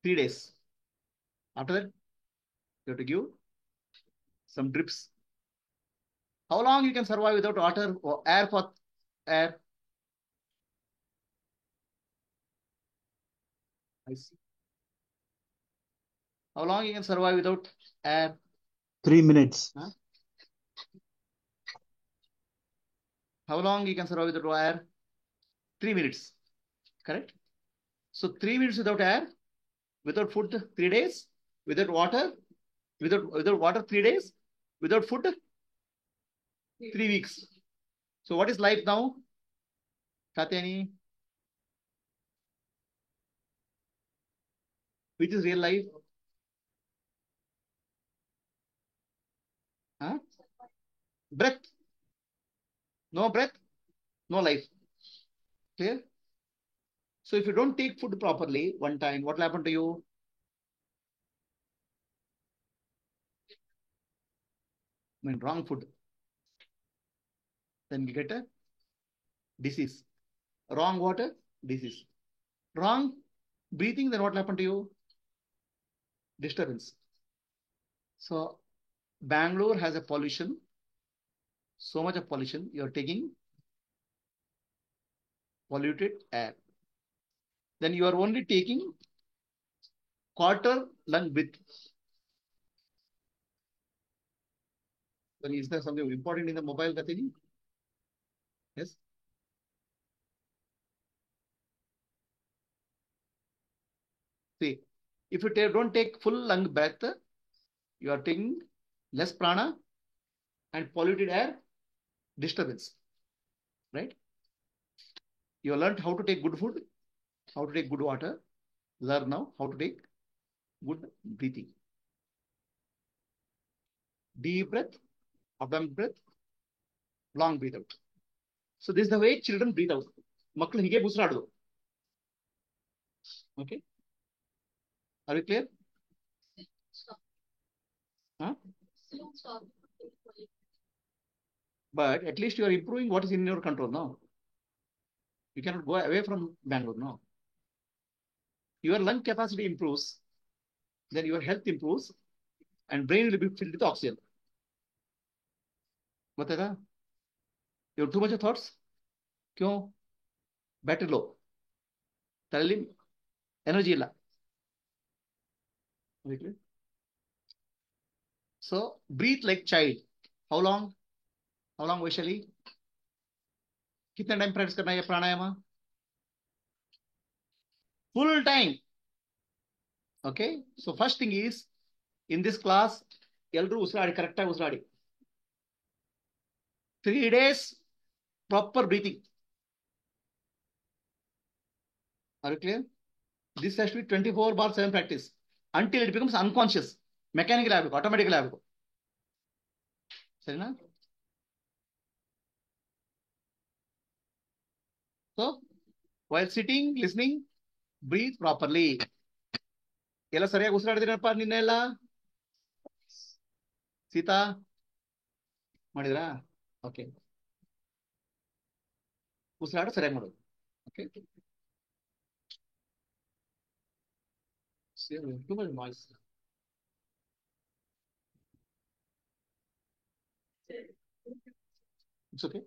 3 days. After that, you have to give some drips. How long you can survive without water or air for air? I see. How long you can survive without air? 3 minutes. Huh? How long you can survive without air? 3 minutes. Correct? So 3 minutes without air, without food 3 days, without water, without water 3 days, without food 3 weeks. So what is life now? Katyani, which is real life? Huh? Breath. No breath, no life. Clear? So if you don't take food properly one time, what will happen to you? I mean, wrong food. Then you get a disease. Wrong water, disease. Wrong breathing, then what will happen to you? Disturbance. So Bangalore has a pollution, so much of pollution. You're taking polluted air. Then you are only taking quarter lung width. Then is there something important in the mobile, Katyani? Yes. See, if you don't take full lung breath, you are taking less prana and polluted air, disturbance, right? You learned how to take good food, how to take good water. Learn now how to take good breathing. Deep breath, abdomen breath, long breathe out. So this is the way children breathe out. Maklu hige busradu. Okay. Are we clear? Huh? But at least you are improving what is in your control now. You cannot go away from Bangalore now. Your lung capacity improves, then your health improves, and brain will be filled with oxygen. बताएगा? You have too much of thoughts? क्यों? Battery low. ತಲೆಯಲ್ಲಿ energy ಇಲ್ಲ. So breathe like child. How long? How long, Vaishali? कितने time practice करना है प्राणायाम? Full time. Okay. So first thing is, in this class, ಎಲ್ಲರೂ ಉಸಿರಾಡಿ ಕರೆಕ್ಟಾಗಿ ಉಸಿರಾಡಿ. 3 days proper breathing. Are you clear? This has to be 24/7 practice until it becomes unconscious. Mechanical ಆಗಬೇಕು, automatically ಆಗಬೇಕು. ಸರಿನಾ? So while sitting, listening, breathe properly. ಎಲ್ಲ ಸರಿಯಾಗಿ ಉಸಿರಾಡಿದ್ರಪ್ಪ ನಿನ್ನೆ ಎಲ್ಲ? ಸೀತಾ ಮಾಡಿದ್ರಾ? ಓಕೆ. ಉಸಿರಾಡ ಸರಿಯಾಗಿ ಮಾಡೋದು. Okay. Too much noise. It's okay.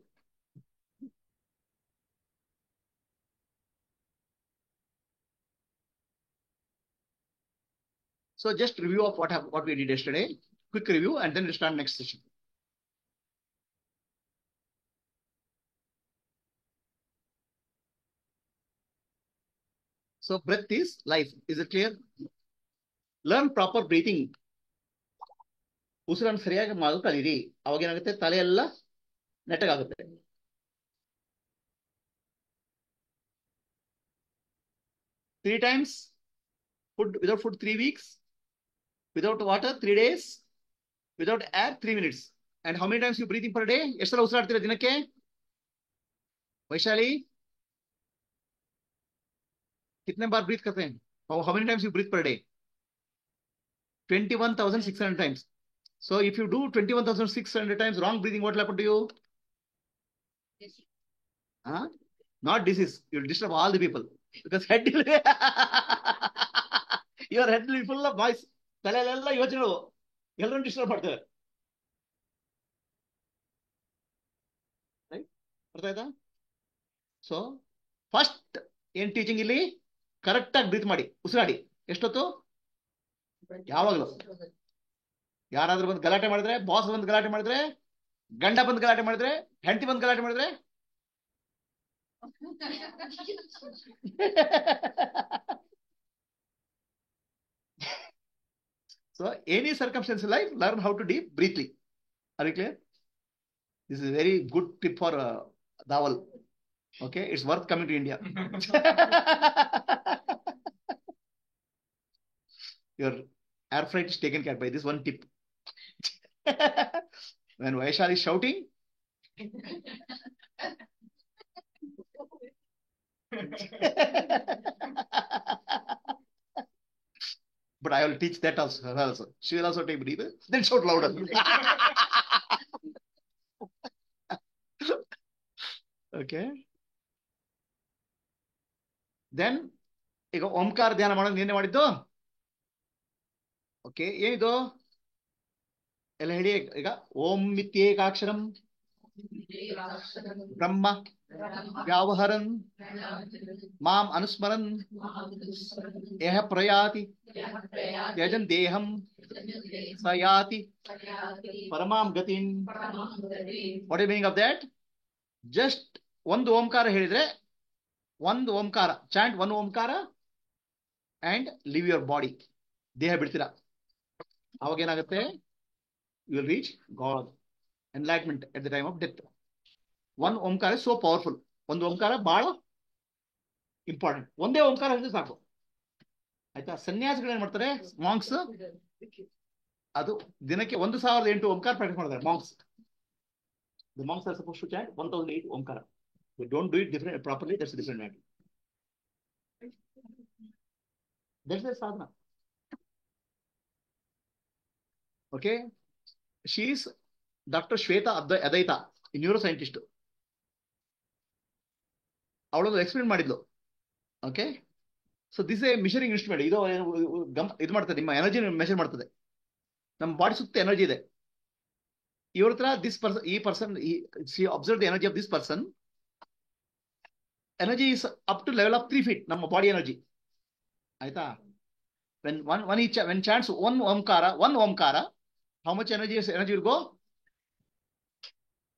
So just review of what we did yesterday. Quick review, and then we'll start next session. So breath is life. Is it clear? Learn proper breathing. ಉಸಿರನ್ನು ಸರಿಯಾಗಿ ಮಾಡೋದು ಕಲೀರಿ. ಅವಾಗ ಏನಾಗುತ್ತೆ? ತಲೆ ಎಲ್ಲ ನೆಟ್ಟಗಾಗುತ್ತೆ. Three times food, without food 3 weeks, without water 3 days, without air 3 minutes. And how many times you breathing per day? ಎಷ್ಟು ಸಲ ಉಸಿರಾಡ್ತೀರಾ ದಿನಕ್ಕೆ? ವೈಶಾಲಿ, कितने बार ब्रीथ करते हैं? How many times you breathe per day? 21,600 times. So if you do 21,600 times wrong breathing, what will happen to you? Huh? Not disease. You'll disturb all the people because head your head full of voice, ತಲೆಯಲ್ಲೆಲ್ಲ ಯೋಚನೆಗಳು, ಎಲ್ಲರನ್ನು disturb ಮಾಡ್ತೇವೆ. ಅರ್ಥ ಆಯ್ತಾ? So first ಏನ್ teaching ಇಲ್ಲಿ, correct ಆಗಿ breathe ಮಾಡಿ, ಉಸಿರಾಡಿ. ಎಷ್ಟೊತ್ತು? ಯಾವಾಗಲೂ. ಯಾರಾದ್ರೂ ಬಂದು ಗಲಾಟೆ ಮಾಡಿದ್ರೆ, ಬಾಸ್ ಬಂದು ಗಲಾಟೆ ಮಾಡಿದ್ರೆ, ಗಂಡ ಬಂದು ಗಲಾಟೆ ಮಾಡಿದ್ರೆ, ಹೆಂಡತಿ ಬಂದು ಗಲಾಟೆ ಮಾಡಿದ್ರೆ, so any circumstance in life, learn how to deep breathing. Are you clear? This is a very good tip for Dawal. Okay, it's worth coming to India. Your air freight is taken care by this one tip. When Vaishali is shouting, but I will teach that also. Her also. She will also take breathe, then shout louder. Okay. Then ಈಗ ಓಂಕಾರ ಧ್ಯಾನ ಮಾಡೋದು ನಿನ್ನೆ ಮಾಡಿದ್ದು. Okay, ಏನಿದು ಎಲ್ಲ ಹೇಳಿ ಈಗ. ಓಂ ಮಿತ್ಯೇಕಾಕ್ಷರಂ ಬ್ರಹ್ಮ ವ್ಯಾವಹರನ್ ಮಾಂ ಅನುಸ್ಮರನ್ ಯಹ ಪ್ರಯಾತಿ ಯಜನ್ ದೇಹಂ ಸ ಯಾತಿ ಪರಮಾಂ ಗತಿಂ. What is meaning of that? Just ಒಂದು ಓಂಕಾರ ಹೇಳಿದ್ರೆ, ಒಂದು ಓಂಕಾರ ಚಾಂಟ್, ಒನ್ ಓಂಕಾರ ಅಂಡ್ ಲಿವ್ ಯುವರ್ ಬಾಡಿ. ದೇಹ ಬಿಡ್ತೀರಾ, ಅವಾಗ ಏನಾಗುತ್ತೆ? You will reach God enlightenment at the time of death. One ಓಂಕಾರ ಇಸ್ ಸೋ ಪವರ್ಫುಲ್. ಒಂದು ಓಂಕಾರ ಬಹಳ ಇಂಪಾರ್ಟೆಂಟ್. ಒಂದೇ ಓಂಕಾರ ಹೇಳಿದ್ರೆ ಸಾಕು, ಆಯ್ತಾ? ಸನ್ಯಾಸಿಗಳು ಏನ್ ಮಾಡ್ತಾರೆ, ಮಾಂಕ್ಸ್, ಅದು ದಿನಕ್ಕೆ 1008 ಓಂಕಾರ ಪ್ರಾಕ್ಟೀಸ್ ಮಾಡ್ತಾರೆ. Monks, the monks are supposed to chant 1008 Omkara. They don't do it different properly. That's a different matter. That's the sadhana. Okay, she is Dr. Shweta Adaita, neuroscientist. ಅವಳೊಂದು ಎಕ್ಸ್ಪೆರಿಮೆಂಟ್ ಮಾಡಿದ್ಲು. Okay, so this a measuring instrument. ಇದು ಮಾಡ್ತದೆ, ನಿಮ್ಮ energy measure ಮಾಡ್ತದೆ. ನಮ್ಮ body ಸುತ್ತ energy ಇದೆ. ಇವ್ರ ಹತ್ರ ಈ person observe the energy of this person. Energy is up two level of 3 feet, ನಮ್ಮ ಬಾಡಿ ಎನರ್ಜಿ. ಆಯ್ತಾ? when chants one omkara, how much energy will go?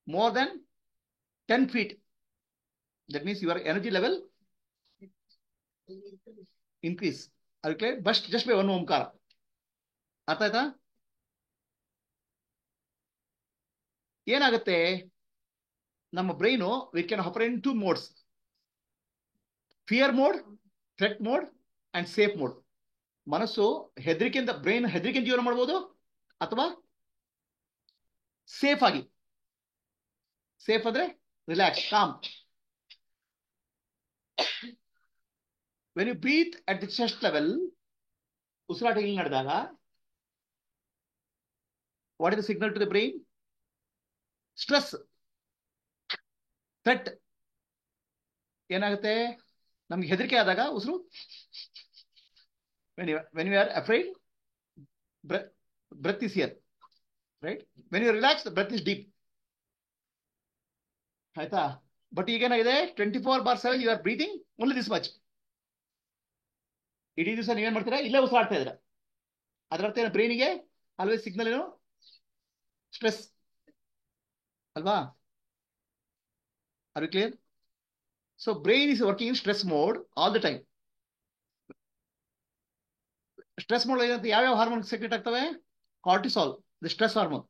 More than 10 feet. That means your energy level increase. Are you clear? But just by one omkara. ಅರ್ಥ ಆಯ್ತಾ? ಏನಾಗುತ್ತೆ, ನಮ್ಮ brain we can operate in 2 modes: fear mode, threat mode and safe mode. ಮನಸ್ಸು ಹೆದರಿಕೆಯಿಂದ, brain ಹೆದರಿಕೆಯಿಂದ ಜೀವನ ಮಾಡ್ಬೋದು, ಅಥವಾ safe ಆಗಿ. Safe ಅಂದ್ರೆ relax, calm. When you breathe at the chest level, ಉಸಿರಾಟ ಇಲ್ಲಿ ನಡೆದಾಗ, what is the signal to the brain? Stress, threat. ಏನಾಗುತ್ತೆ, ನಮ್ಗೆ ಹೆದರಿಕೆ ಆದಾಗ ಉಸಿರು, when you are afraid, breath is here, right? When you relax, the breath is deep. ಆಯ್ತಾ? But ಈಗೇನಾಗಿದೆ, 24/7 you are breathing only this much. ಇಡೀ ದಿವಸ ನೀವೇನ್ ಮಾಡ್ತೀರಾ? ಇಲ್ಲೇ ಉಸಿರಾಡ್ತಾ ಇದ್ದೀರಾ. ಅದರ ಅರ್ಥ ಏನು? ಬ್ರೈನಿಗೆ ಆಲ್ವೇಸ್ ಸಿಗ್ನಲ್ ಏನು? ಸ್ಟ್ರೆಸ್ ಅಲ್ವಾ? Are you clear? So brain is working in stress mode all the time. Stress mode ಏನಂತ ಯಾವ್ಯಾವ ಹಾರ್ಮೋನ್ ಸೆಕ್ರೆಟ್ ಆಗ್ತವೆ? Cortisol, the stress hormone.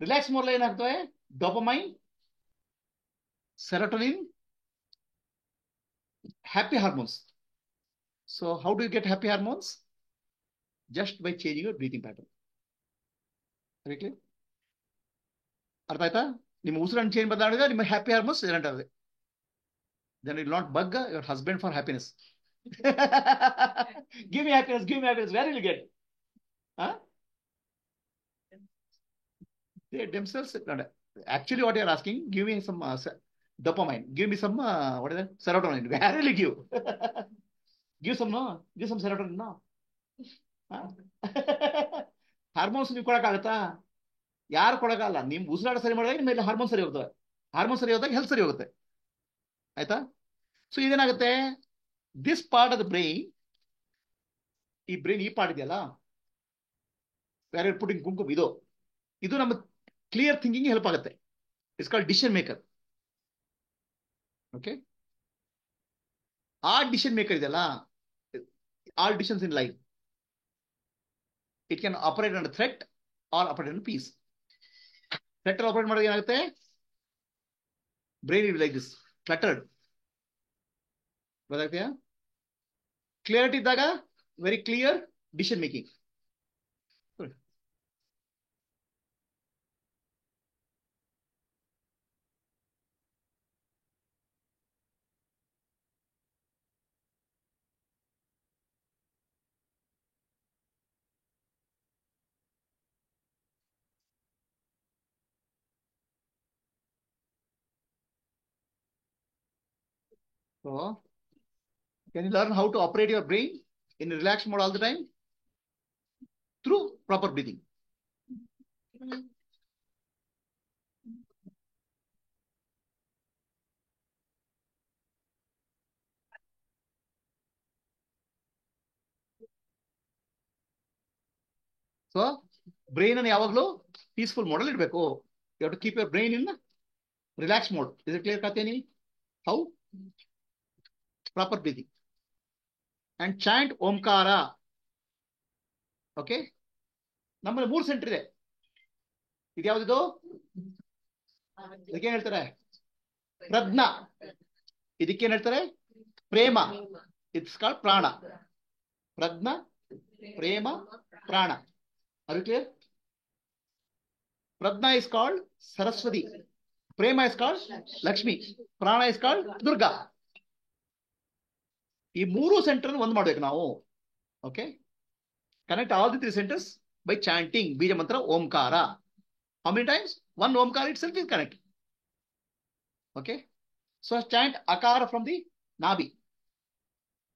Relax mode ಏನಾಗ್ತವೆ? Dopamine, serotonin, happy hormones. So how do you get happy hormones? Just by changing your breathing pattern. Correctly? ಅರ್ಥ ಆಯ್ತಾ? ನಿಮ್ಮ ಉಸಿರನ್ನು change ಬದಲಾಡಿದ್ರೆ ನಿಮ್ಮ happy hormones generate ಆಗುತ್ತೆ. Then you will not bug your husband for happiness. Give me happiness, give me happiness. Where will you get? Huh? They themselves, actually what you are asking, give me some dopamine, give me some what is that? Serotonin. Where will you give? Give some, no? Give some serotonin, no? Hormones ನೀವು ಕೊಡಕ್ಕಾಗತ್ತಾ? ಯಾರು ಕೊಡಕ್ಕಾಗಲ್ಲ. ನಿಮ್ ಉಸಿರಾಟ ಸರಿ ಮಾಡಿದಾಗ ನಿಮ್ಮ hormone ಸರಿ ಹೋಗ್ತವೆ. Hormone ಸರಿ ಹೋದಾಗ ಹೆಲ್ತ್ ಸರಿ ಹೋಗುತ್ತೆ. ಆಯ್ತಾ? ಸೊ ಇದೇನಾಗುತ್ತೆ, this part of the brain, ಈ ಬ್ರೈನ್ ಈ ಪಾರ್ಟ್ ಇದೆಯಲ್ಲ, ಬೇರೆ ಪುಟಿಂಗ್ ಕುಂಕುಮ್, ಇದು ನಮ್ಮ ಕ್ಲಿಯರ್ ಥಿಂಕಿಂಗ್ ಹೆಲ್ಪ್ ಆಗುತ್ತೆ. It's called decision maker. Okay, ಆ ಡಿಸಿಷನ್ ಮೇಕರ್ ಇದೆಯಲ್ಲ, all decisions in life, it can operate under threat or operate under peace. Threat operate ಮಾಡಿದಾಗ ಏನಾಗುತ್ತೆ, brain is like this cluttered. ಗೊತ್ತಾಗ್ತೀಯಾ? Clarity ಇದ್ದಾಗ very clear decision making. So, can you learn how to operate your brain in a relaxed mode all the time? Through proper breathing. So, brain ಅನ್ನು ಯಾವಾಗಲೂ peaceful mode ಅಲ್ಲಿ ಇಡಬೇಕು. You have to keep your brain in relaxed mode. Is it clear, Katyani? How? Proper breathing. And chant Omkara. Okay? ನಮ್ಮಲ್ಲಿ 3 centre ಇದೆ. ಇದು ಯಾವ್ದು? ಇದಕ್ಕೆ ಹೇಳ್ತಾರೆ ಪ್ರಜ್ಞಾ. ಇದಕ್ಕೇನ್ ಹೇಳ್ತಾರೆ? ಪ್ರೇಮ. ಇಟ್ಸ್ ಕಾಲ್ಡ್ ಪ್ರಾಣ. ಪ್ರಜ್ಞಾ, ಪ್ರೇಮ, ಪ್ರಾಣ. Are you clear? Prajna is called Saraswati. Prema is called Lakshmi. Prana is called Durga. ಈ 3 ಸೆಂಟರ್ ಒಂದು ಮಾಡ್ಬೇಕು ನಾವು. Okay, connect all the 3 centres by chanting ಬೀಜ ಮಂತ್ರ ಓಂಕಾರ. How many times? 1 ಓಂಕಾರ itself is connect. Okay, so chant ಅಕಾರ from the ನಾಭಿ.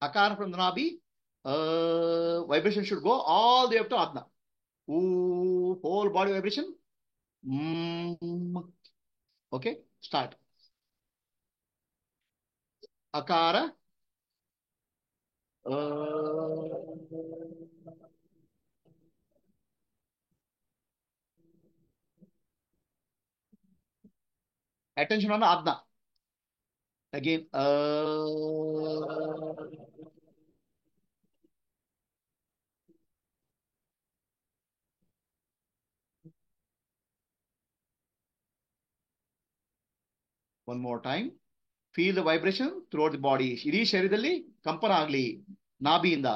Akara from the nabi, vibration should go all the way up to Adna. Ooh, whole body vibration. Okay, start. Akara. Attention on Adna. Again. One more time. Feel the vibration throughout the body. ಇಡೀ ಶರೀರದಲ್ಲಿ ಕಂಪನ ಆಗಲಿ ನಾಭಿಯಿಂದ.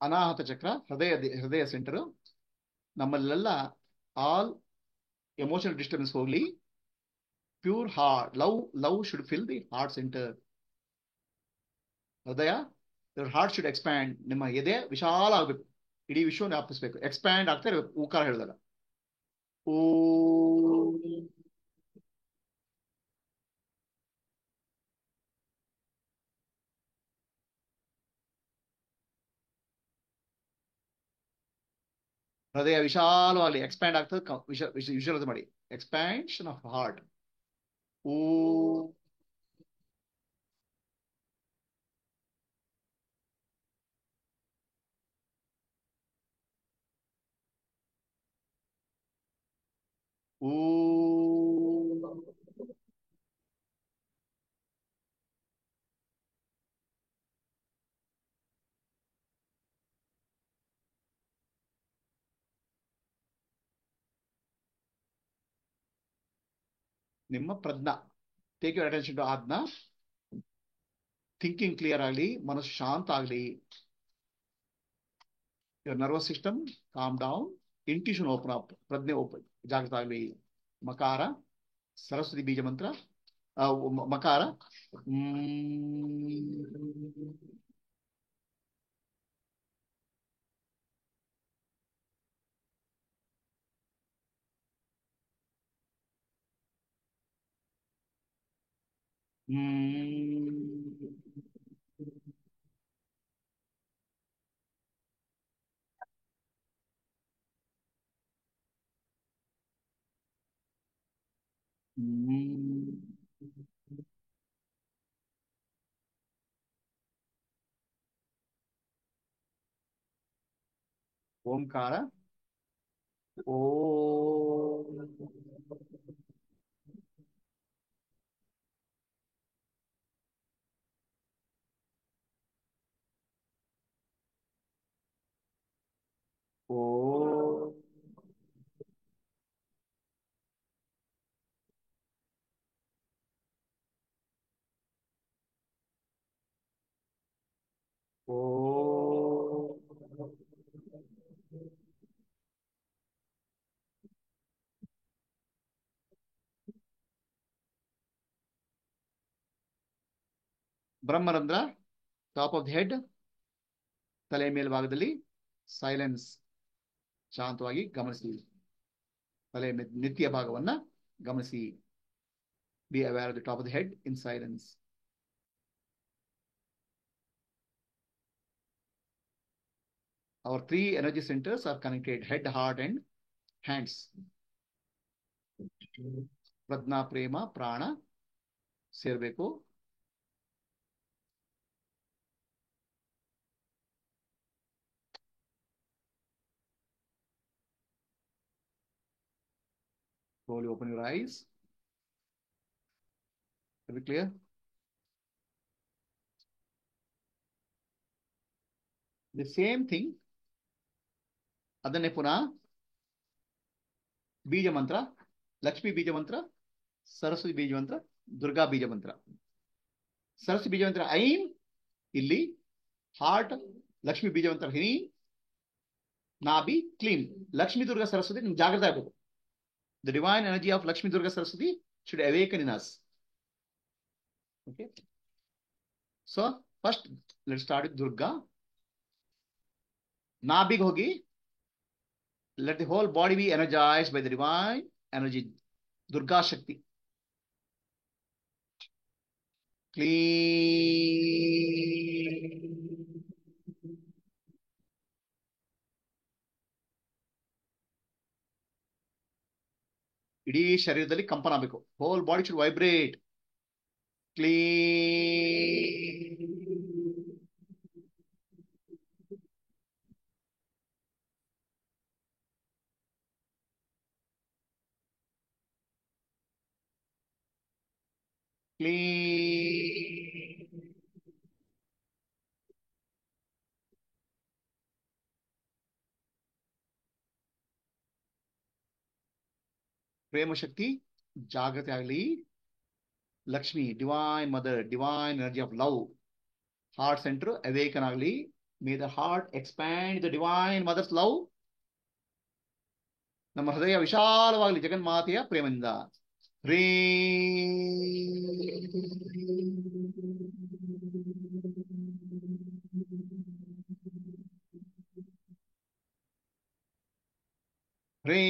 ಅನಾಹತ ಚಕ್ರ, ಹೃದಯ centre. ನಮ್ಮಲ್ಲೆಲ್ಲ all emotional disturbance ಹೋಗ್ಲಿ. Pure heart, love should fill the heart centre. ಹೃದಯ, your heart should expand. ನಿಮ್ಮ ಎದೆ ವಿಶಾಲ ಆಗಬೇಕು, ಇಡೀ ವಿಶ್ವವನ್ನು ವ್ಯಾಪಿಸಬೇಕು, ಎಕ್ಸ್ಪ್ಯಾಂಡ್ ಆಗ್ತಾ ಇರಬೇಕು ಊಕಾರ ಹೇಳಿದಾಗ. ಓ ಹೃದಯ ವಿಶಾಲವಾಗಿ ಎಕ್ಸ್ಪ್ಯಾಂಡ್ ಆಗ್ತದೆ. ವಿಶಾಲತೆ ಮಾಡಿ, ಎಕ್ಸ್ಪ್ಯಾನ್ಷನ್ ಆಫ್ ಹಾರ್ಟ್. ಓ ಓ ನಿಮ್ಮ ಪ್ರಜ್ಞಾ. ಟೇಕ್ ಯುವರ್ ಅಟೆನ್ಷನ್ ಟು ಆಜ್ಞಾ. ಥಿಂಕಿಂಗ್ ಕ್ಲಿಯರ್ ಆಗಲಿ, ಮನಸ್ಸು ಶಾಂತ ಆಗಲಿ. Your nervous system calm down, intuition open up, ಪ್ರಜ್ಞೆ ಓಪನ್ ಜಾಗೃತ ಆಗಲಿ. ಮಕಾರ, ಸರಸ್ವತಿ ಬೀಜ ಮಂತ್ರ. ಮಕಾರ. Hmm. Hmm. ಓಂಕಾರ ಓ ಓ ಓ ಬ್ರಹ್ಮರಂಧ್ರ ಟಾಪ್ ಆಫ್ ದ ಹೆಡ್, ತಲೆ ಮೇಲ್ಭಾಗದಲ್ಲಿ ಸೈಲೆನ್ಸ್, ಶಾಂತವಾಗಿ ಗಮನಿಸಿ. ತಲೆ ನಿತ್ಯ ಭಾಗವನ್ನ ಗಮನಿಸಿ. Be aware of the top of the head in silence. Our three energy centers are connected: head, heart, and hands. ಪ್ರಜ್ಞಾ, ಪ್ರೇಮ, ಪ್ರಾಣ ಸೇರ್ಬೇಕು. Slowly open your eyes. Is it clear? The same thing. ಅದನ್ನೇ ಪುನಃ ಬೀಜ ಮಂತ್ರ, ಲಕ್ಷ್ಮಿ ಬೀಜ ಮಂತ್ರ, ಸರಸ್ವತಿ ಬೀಜ ಮಂತ್ರ, ದುರ್ಗಾ ಬೀಜ ಮಂತ್ರ. ಸರಸ್ವತಿ ಬೀಜ ಮಂತ್ರ ಐಂ ಇಲ್ಲಿ, ಹಾರ್ಟ್ ಲಕ್ಷ್ಮಿ ಬೀಜ ಮಂತ್ರ ಹಿನಿ, ನಾಭಿ ಕ್ಲೀನ್. ಲಕ್ಷ್ಮಿ ದುರ್ಗಾ ಸರಸ್ವತಿ ನಿಮ್ಗೆ ಜಾಗೃತ ಆಗಬೇಕು. The divine energy of Lakshmi Durga Saraswati should awaken in us. Okay. So first let's start with Durga. ನಾಭಿಗೆ ಹೋಗಿ, let the whole body be energized by the divine energy, Durga Shakti. Clean. ಇಡೀ ಶರೀರದಲ್ಲಿ ಕಂಪನ ಆಗಬೇಕು. Whole body should vibrate. Clean. Clean. ಪ್ರೇಮ ಶಕ್ತಿ ಜಾಗೃತಿ ಆಗಲಿ. Lakshmi divine mother, divine energy of love, heart centre awaken ಆಗಲಿ. May the heart expand the divine mother's love. ನಮ್ಮ ಹೃದಯ ವಿಶಾಲವಾಗಲಿ ಜಗನ್ಮಾತೆಯ ಪ್ರೇಮದಿಂದ. ರೇ ರೇ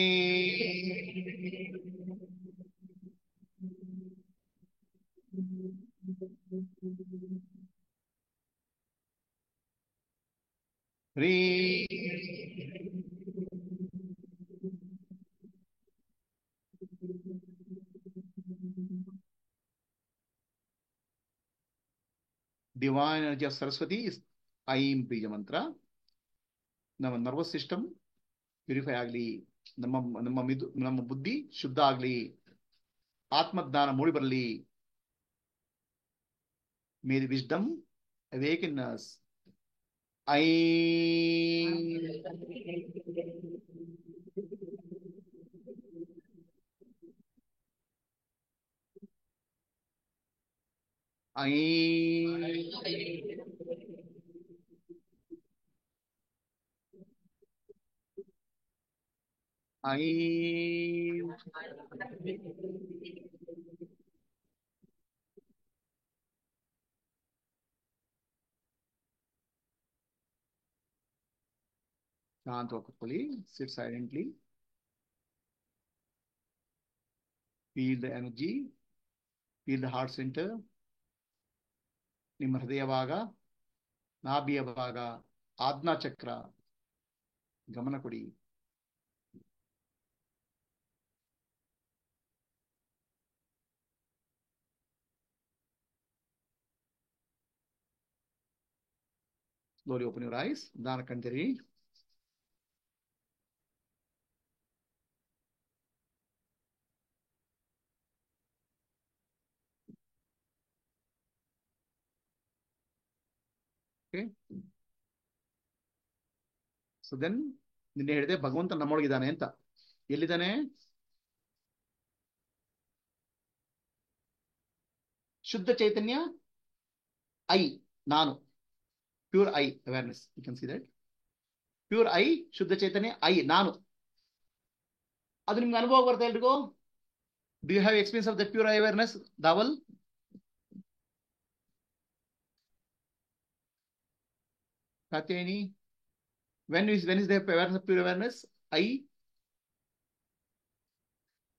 ರೇ divine energy of Saraswati is ಐಂ ಬೀಜ ಮಂತ್ರ. ನಮ್ಮ ನರ್ವಸ್ ಸಿಸ್ಟಮ್ ಪ್ಯೂರಿಫೈ ಆಗಲಿ. ನಮ್ಮ ನಮ್ಮ ಬುದ್ಧಿ ಶುದ್ಧ ಆಗಲಿ. ಆತ್ಮಜ್ಞಾನ ಮೂಡಿ ಬರಲಿ. May the wisdom awaken us. I I I ಶಾಂತವಾಗಿ ಕೂತ್ಕೊಳ್ಳಿ. ಸಿಟ್ silently. Feel the energy. Feel the heart center. ನಿಮ್ಮ ಹೃದಯ ಭಾಗ, ನಾಭಿಯ ಭಾಗ, ಆಜ್ಞಾ ಚಕ್ರ ಗಮನ ಕೊಡಿ. Slowly open your eyes. ನಿಧಾನ ಕಣ್ತೀರಿ. Okay. So then ನಿನ್ನೆ ಹೇಳಿದೆ ಭಗವಂತ ನಮ್ಮೊಳಗಿದ್ದಾನೆ ಅಂತ. ಎಲ್ಲಿದ್ದಾನೆ? ಶುದ್ಧ ಚೈತನ್ಯ ಐ, ನಾನು, pure I awareness. You can see that pure I, ಶುದ್ಧ ಚೈತನ್ಯ ಐ, ನಾನು. ಅದು ನಿಮ್ಗೆ ಅನುಭವ ಬರ್ತಾ ಎಲ್ರಿಗೂ? Do you have experience of the pure I awareness? Dhawal, Katyayini, when is the awareness of pure awareness? I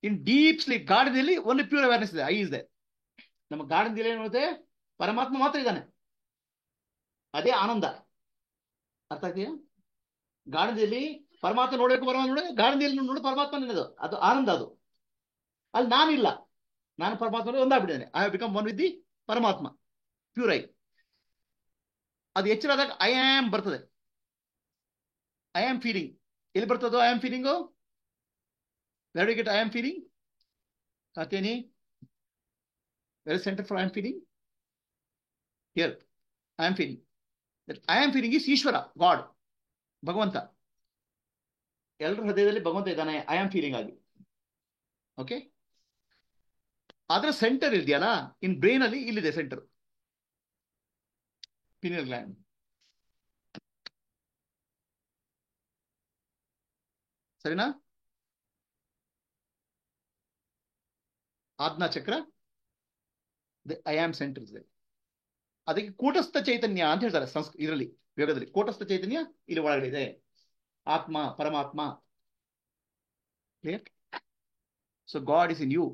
in deep sleep, ಗಾಢದಲ್ಲಿ only pure awareness ಇದೆ. I is there. ನಮ್ಮ ಗಾಢದಲ್ಲಿ ಏನಿರುತ್ತೆ? ಪರಮಾತ್ಮ ಮಾತ್ರ ಇದ್ದಾನೆ. ಅದೇ ಆನಂದ. ಅರ್ಥ ಆಗ್ತೀಯಾ? ಗಾಢದಲ್ಲಿ ಪರಮಾತ್ಮ ನೋಡಬೇಕು, ಪರಮಾತ್ಮ ನೋಡ, ಗಾಢದಲ್ಲಿ ನೋಡು ಪರಮಾತ್ಮ ನಿನ್ನದು, ಅದು ಆನಂದ. ಅದು ಅಲ್ಲಿ ನಾನಿಲ್ಲ, ನಾನು ಪರಮಾತ್ಮ ಒಂದಾಗ್ಬಿಟ್ಟಿದ್ದೇನೆ. I have become one with the ಪರಮಾತ್ಮ, ಪ್ಯೂರ್ ಐ. ಅದು ಎಚ್ಚರ ಆದಾಗ ಐ ಆಮ್ ಬರ್ತದೆ. ಐ ಆಮ್ ಫೀಲಿಂಗ್ ಎಲ್ಲಿ ಬರ್ತದೋ? I am feeling where do get I am feeling? Katyani, where is centre for I am feeling? Here I am feeling. I am feeling is ಈಶ್ವರ, God, ಭಗವಂತ. ಎಲ್ಲರ ಹೃದಯದಲ್ಲಿ ಭಗವಂತ ಇದ್ದಾನೆ ಐ ಆಮ್ ಫೀಲಿಂಗ್ ಆಗಿ. Okay, ಆದ್ರೆ ಸೆಂಟರ್ ಇದೆಯಲ್ಲ ಇನ್ ಬ್ರೈನ್ ಅಲ್ಲಿ, ಇಲ್ಲಿದೆ ಸೆಂಟರ್, ಪಿನಿಯಲ್ ಗ್ಲ್ಯಾಂಡ್. ಸರಿನಾ? ಆಜ್ಞಾ ಚಕ್ರ, ಐ ಆಮ್ ಸೆಂಟರ್ ಇದೆ. ಅದಕ್ಕೆ ಕೂಟಸ್ಥ ಚೈತನ್ಯ ಅಂತ ಹೇಳ್ತಾರೆ ಇದರಲ್ಲಿ, ಯೋಗದಲ್ಲಿ. ಕೂಟಸ್ಥ ಚೈತನ್ಯ ಇಲ್ಲಿ ಒಳಗಡೆ ಇದೆ, ಆತ್ಮ, ಪರಮಾತ್ಮ. Clear? So God is in you.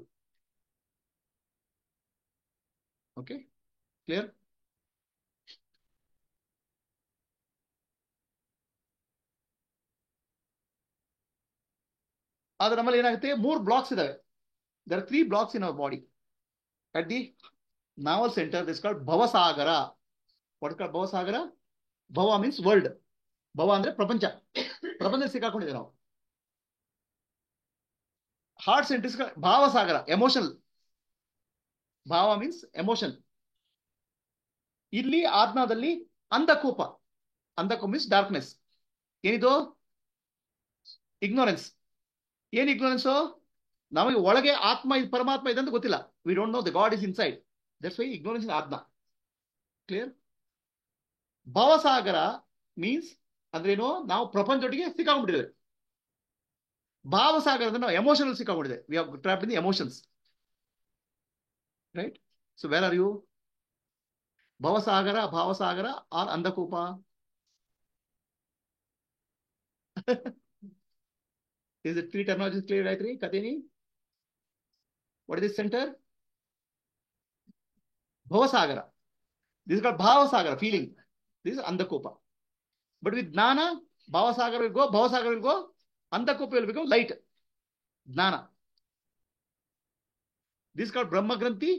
Okay, clear? ಆದ್ರೆ ನಮ್ಮಲ್ಲಿ ಏನಾಗುತ್ತೆ? 3 ಬ್ಲಾಕ್ಸ್ ಇದಾವೆ. there are 3 blocks in our body. At the navel center, this is called ಭವಸಾಗರ. what is called ಭವಸಾಗರ? ಭವ means world. ಭವ ಅಂದ್ರೆ ಪ್ರಪಂಚ. ಪ್ರಪಂಚದಲ್ಲಿ ಸಿಕ್ಕಾಕೊಂಡಿದೆ ನಾವು. ಹಾರ್ಟ್ ಸೆಂಟರ್ ಇಸ್ ಭಾವಸಾಗರ, ಎಮೋಷನಲ್. ಭಾವ ಮೀನ್ಸ್ ಎಮೋಷನ್. ಇಲ್ಲಿ ಆತ್ಮದಲ್ಲಿ ಅಂಧಕೂಪ. ಅಂಧಕೂಪ ಮೀನ್ಸ್ ಡಾರ್ಕ್ನೆಸ್. ಏನಿದು? ಇಗ್ನೋರೆನ್ಸ್. ಏನ್ ಇಗ್ನೋರೆನ್ಸು? ನಮಗೆ ಒಳಗೆ ಆತ್ಮ, ಪರಮಾತ್ಮ ಇದೆ ಅಂತ ಗೊತ್ತಿಲ್ಲ. We don't know the God is inside. That's why ignorance in ಆತ್ಮ. ಕ್ಲಿಯರ್? ಭವಸಾಗರ ಮೀನ್ಸ್ ಅಂದ್ರೇನು? ನಾವು ಪ್ರಪಂಚದೊಟ್ಟಿಗೆ ಸಿಕ್ಕಾಕೊಂಡ್ಬಿಟ್ಟಿದ್ದೇವೆ. ಭಾವಸಾಗರ ಅಂದ್ರೆ ನಾವು ಎಮೋಷನಲ್ ಸಿಕ್ಕಾಕೊಂಡಿದೆ. We have trapped in the emotions. Right? So where are you? ಭವಸಾಗರ, ಭಾವಸಾಗರ ಆರ್ ಅಂಧಕೂಪ? Is it 3 terminologies clear, Gayatri? Katini? What is this center? Bhavasagara. This is called Bhavasagara, feeling. This is Andakopa. But with Jnana, Bhavasagara will go, Bhavasagara will go, Andakopa will become light. Jnana. This is called Brahma Granthi,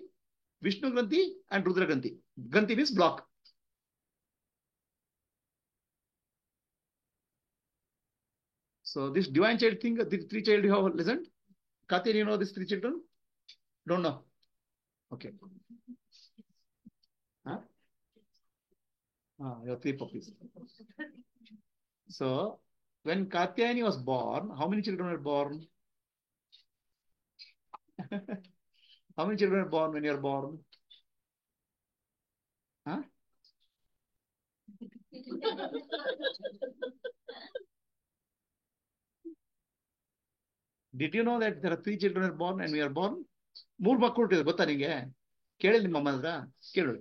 Vishnu Granthi, and Rudra Granthi. Granthi means block. So this divine child thing, the 3 children you have listened? Katya, you know these 3 children? Don't know. Okay. Huh? You have 3 puppies. So when Katyayani was born, how many children were born? How many children were born when you are born? Huh? Did you know that there are 3 children are born and we are born? 3 ಮಕ್ಕಳು ಹುಟ್ಟಿದ್ರು, ಗೊತ್ತಾ ನಿಂಗೆ? ಕೇಳಿ ನಿಮ್ಮ ಅಮ್ಮ ಹತ್ರ, ಕೇಳಿ.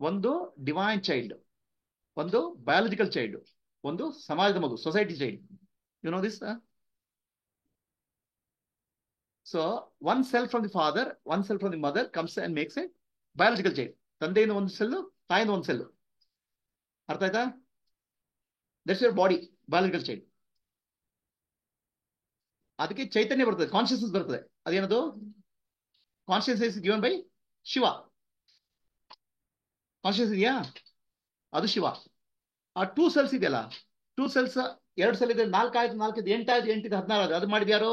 ಒಂದು ಡಿವೈನ್ ಚೈಲ್ಡ್, ಒಂದು ಬಯಾಲಜಿಕಲ್ ಚೈಲ್ಡ್, ಒಂದು ಸಮಾಜದ ಮಗು, society child. You know this? So one cell from the father, one cell from the mother comes and makes a biological child. ತಂದೆಯಿಂದ ಒಂದು ಸೆಲ್, ತಾಯಿಂದ ಒಂದು ಸೆಲ್. ಅರ್ಥ ಆಯ್ತಾ? That's your body, biological child. ಅದಕ್ಕೆ ಚೈತನ್ಯ ಬರ್ತದೆ, ಕಾನ್ಶಿಯಸ್ನೆಸ್ ಬರ್ತದೆ. ಅದೇನದು? Consciousness given by Shiva. Conscious ಇದೆಯಾ? ಅದು ಶಿವ. ಆ 2 cells ಇದೆಯಲ್ಲ, 2 cells, 2 ಸೆಲ್ ಇದೆ, 4 ಆಯ್ತು, 4 ಇದು 8 ಆಯ್ತು, 8 ಇದು 16 ಆಯ್ತು. ಅದು ಮಾಡಿದ್ಯಾರು?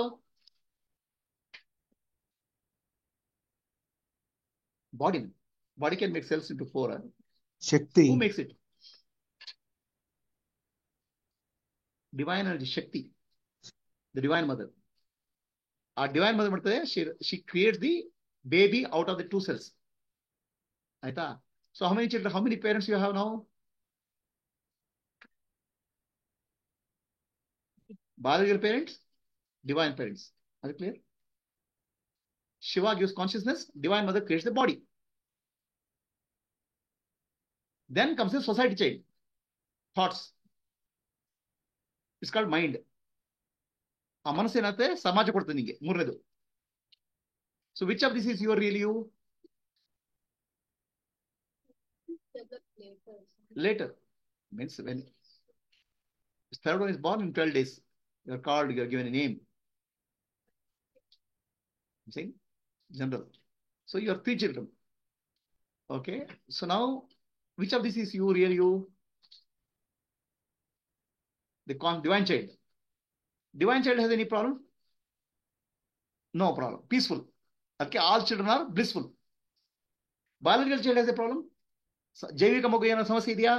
Body. Body can make cells into 4. ಶಕ್ತಿ. Who makes it? Divine energy, Shakti, the divine mother. Our divine mother ಮಾಡ್ತದೆ, she creates the baby out of the 2 cells. ಆಯ್ತಾ? So how many children, how many parents you have now? Biological parents, divine parents. Are you clear? Shiva gives consciousness, divine mother creates the body. Then comes the society child, thoughts. It's called mind. ಆ ಮನಸ್ಸು ಏನಾಗುತ್ತೆ? ಸಮಾಜ ಕೊಡ್ತದೆ ನಿಮಗೆ, ಮೂರನೇದು. So which of this is your real you? Later. Means when the third one is born in 12 days. You are called, you are given a name. I'm saying general. So you are 3 children. Okay. So now, which of this is you, real you? The divine child. Divine child has any problem? No problem. Peaceful. Okay. All children are blissful. Biological child has a problem. ಜೈವಿಕ ಮಗು ಏನೋ ಸಮಸ್ಯೆ ಇದೆಯಾ?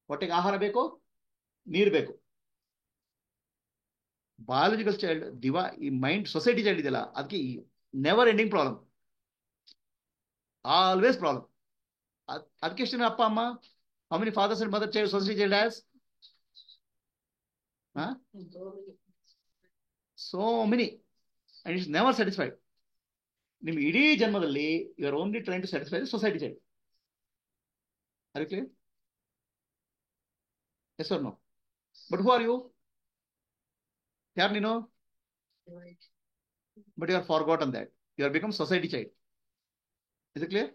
ಹೊಟ್ಟೆಗೆ ಆಹಾರ ಬೇಕು, ನೀರು ಬೇಕು. ಬಯಾಲಜಿಕಲ್ ಚೈಲ್ಡ್, ಈ ಮೈಂಡ್ ಸೊಸೈಟಿ ಚೈಲ್ಡ್ ಇದೆಯಲ್ಲ, ಅದಕ್ಕೆ never ending problem, always problem. ಅದಕ್ಕೆ ಎಷ್ಟು ಜನ ಅಪ್ಪ ಅಮ್ಮ? How many fathers and mother child society child has? So many, and it's never satisfied. ನಿಮ್ಗೆ ಇಡೀ ಜನ್ಮದಲ್ಲಿ you are only trying to satisfy the society child. Are you clear? Yes or no? But who are you? ಯಾರು ನೀನು? But you are forgotten that. You are become society child. Is it clear?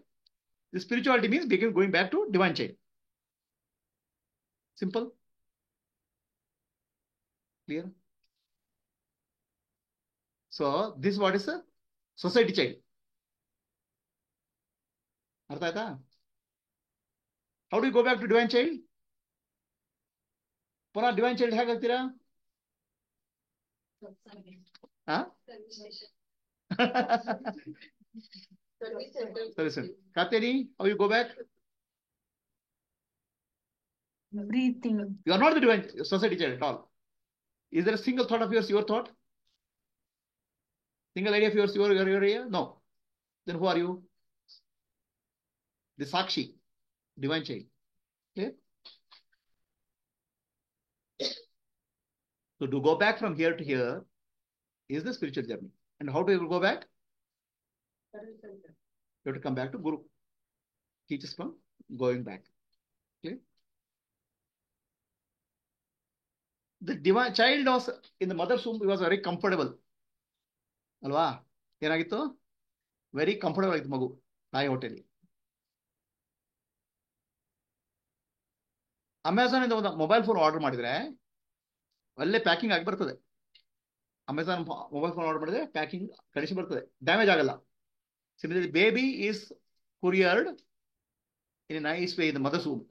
The spirituality means going back to divine child. Simple? Clear? So this what is a society child. Artha aita? How do you go back to divine child? Puna divine child ಹೇಗಾಗ್ತೀರಾ? Listen, Kateri, how you go back? Breathing. You are not the divine society child at all. Is there a single thought of yours, your thought? Single idea of yours, your idea? No. Then who are you? The Sakshi, divine child. Okay? So to go back from here to here is the spiritual journey. And how do you go back? You have to come back to Guru. Teach us from going back. Okay? The divine child was in the mother's womb, he was very comfortable. Alva? Yenagittu? Very comfortable ಆಗಿತ್ತು ಮಗು ತಾಯಿ ಹೊಟ್ಟೆಲಿ. Amazon ಇಂದ ಒಂದು mobile phone order ಮಾಡಿದ್ರೆ ಅಲ್ಲೇ packing ಆಗಿ ಬರ್ತದೆ. Amazon mobile phone order ಮಾಡಿದ್ರೆ ಪ್ಯಾಕಿಂಗ್ ಕಳಿಸಿ ಬರ್ತದೆ, ಡ್ಯಾಮೇಜ್ ಆಗಲ್ಲ. Similarly, the baby is couriered in a nice way in the mother's womb.